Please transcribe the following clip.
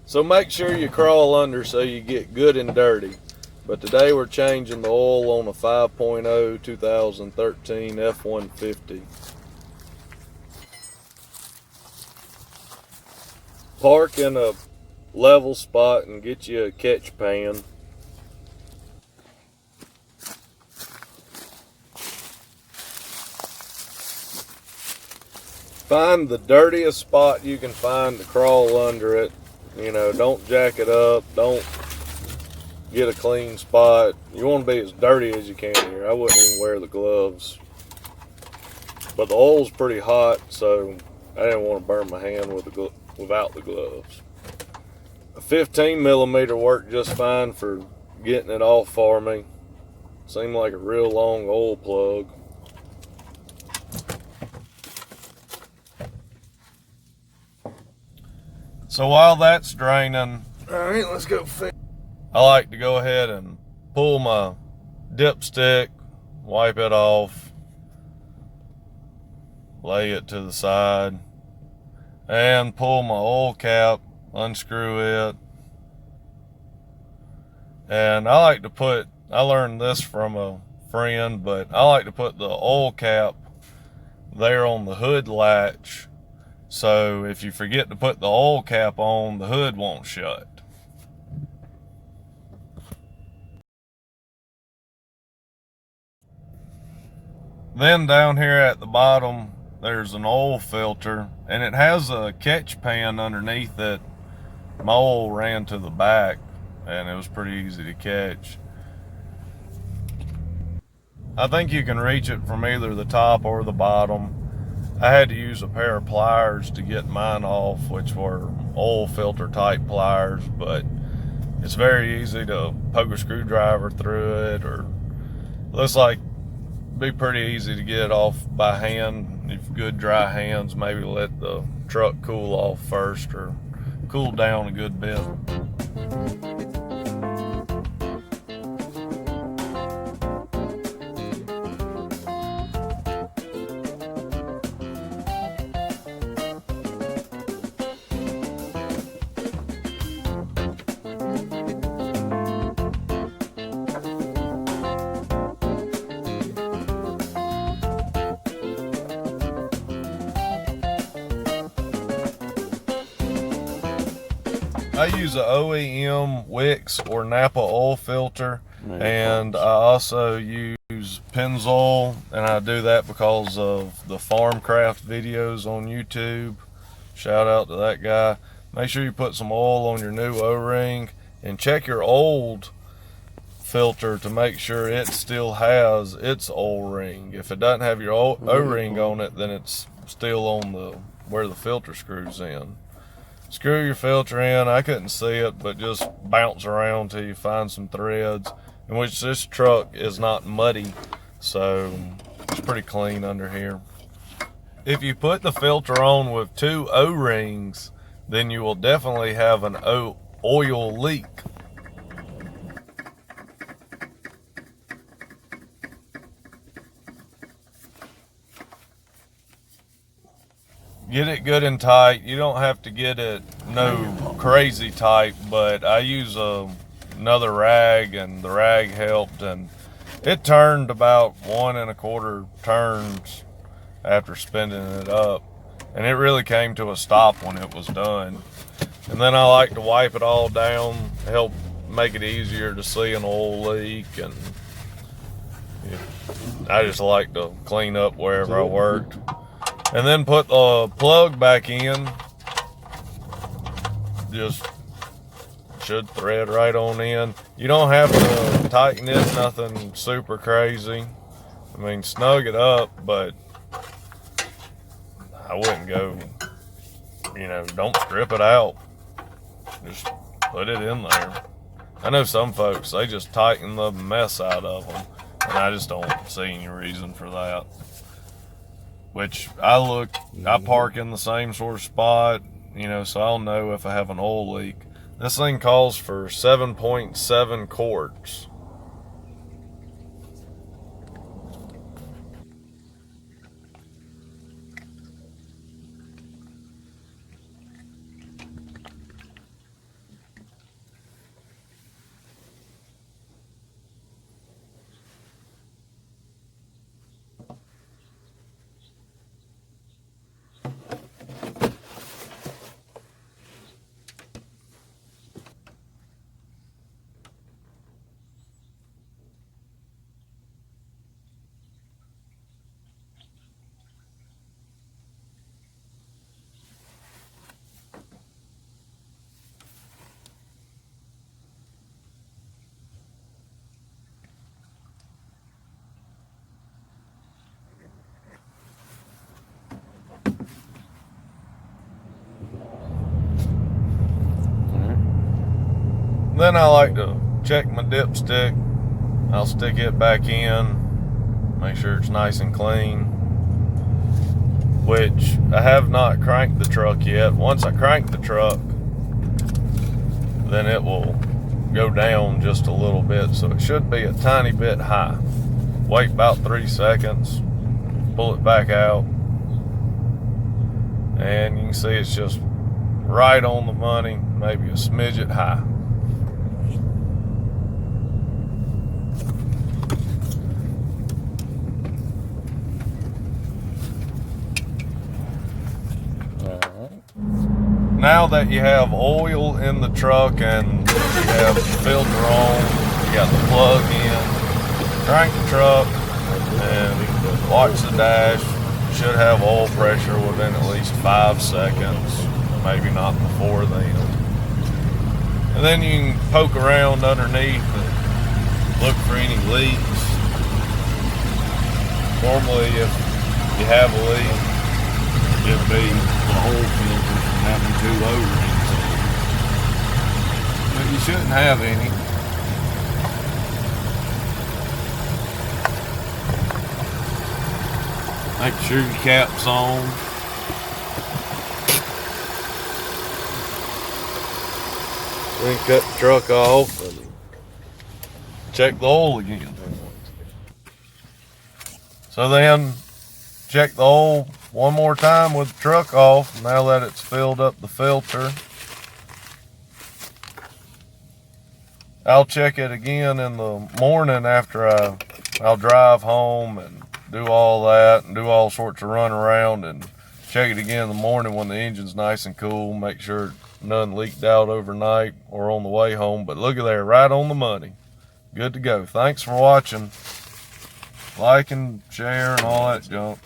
So make sure you crawl under so you get good and dirty. But today we're changing the oil on a 5.0 2013 F-150. Park in a level spot and get you a catch pan. Find the dirtiest spot you can find to crawl under it. You know, don't jack it up. Don't get a clean spot. You want to be as dirty as you can here. I wouldn't even wear the gloves. But the oil's pretty hot, so I didn't want to burn my hand without the gloves. A 15 millimeter worked just fine for getting it off for me. Seemed like a real long oil plug. So while that's draining, all right, let's go fix. I like to go ahead and pull my dipstick, wipe it off, lay it to the side, and pull my oil cap, unscrew it. And I learned this from a friend, but I like to put the oil cap there on the hood latch, so if you forget to put the oil cap on, the hood won't shut. Then down here at the bottom, there's an oil filter, and it has a catch pan underneath it. My oil ran to the back, and it was pretty easy to catch. I think you can reach it from either the top or the bottom. I had to use a pair of pliers to get mine off, which were oil filter type pliers, but it's very easy to poke a screwdriver through it, or looks like it'd be pretty easy to get it off by hand. If good dry hands, maybe let the truck cool off first or cool down a good bit. I use a OEM Wix or Napa oil filter, and I also use Pennzoil, and I do that because of the Farmcraft videos on YouTube. Shout out to that guy. Make sure you put some oil on your new O-ring, and check your old filter to make sure it still has its O-ring. If it doesn't have your O-ring on it, then it's still on where the filter screws in. Screw your filter in. I couldn't see it, but just bounce around till you find some threads, in which this truck is not muddy, so it's pretty clean under here. If you put the filter on with 2 O-rings, then you will definitely have an oil leak. Get it good and tight. You don't have to get it no crazy tight, but I use another rag, and the rag helped, and it turned about 1 1/4 turns after spinning it up, and it really came to a stop when it was done. And then I like to wipe it all down, help make it easier to see an oil leak, and I just like to clean up wherever I worked. And then put the plug back in. Just should thread right on in. You don't have to tighten it, nothing super crazy. I mean, snug it up, but I wouldn't go, don't strip it out. Just put it in there. I know some folks, they just tighten the mess out of them, and I just don't see any reason for that. Which I park in the same sort of spot, so I'll know if I have an oil leak. This thing calls for 7.7 quarts. Then I like to check my dipstick. I'll stick it back in, make sure it's nice and clean, which I have not cranked the truck yet. Once I crank the truck, then it will go down just a little bit, so it should be a tiny bit high. Wait about 3 seconds, pull it back out, and you can see it's just right on the money, maybe a smidget high. Now that you have oil in the truck and you have the filter on, you got the plug in, crank the truck and watch the dash. You should have oil pressure within at least 5 seconds, maybe not before then. And then you can poke around underneath and look for any leaks. Normally if you have a leak, it'll be the oil filter having too low rings on. But you shouldn't have any. Make sure your cap's on. Then cut the truck off and check the oil again. So then check the oil one more time with the truck off, now that it's filled up the filter. I'll check it again in the morning after I'll drive home and do all that and do all sorts of run around, and check it again in the morning when the engine's nice and cool, make sure none leaked out overnight or on the way home. But look at there, right on the money. Good to go. Thanks for watching. Like and share and all that junk.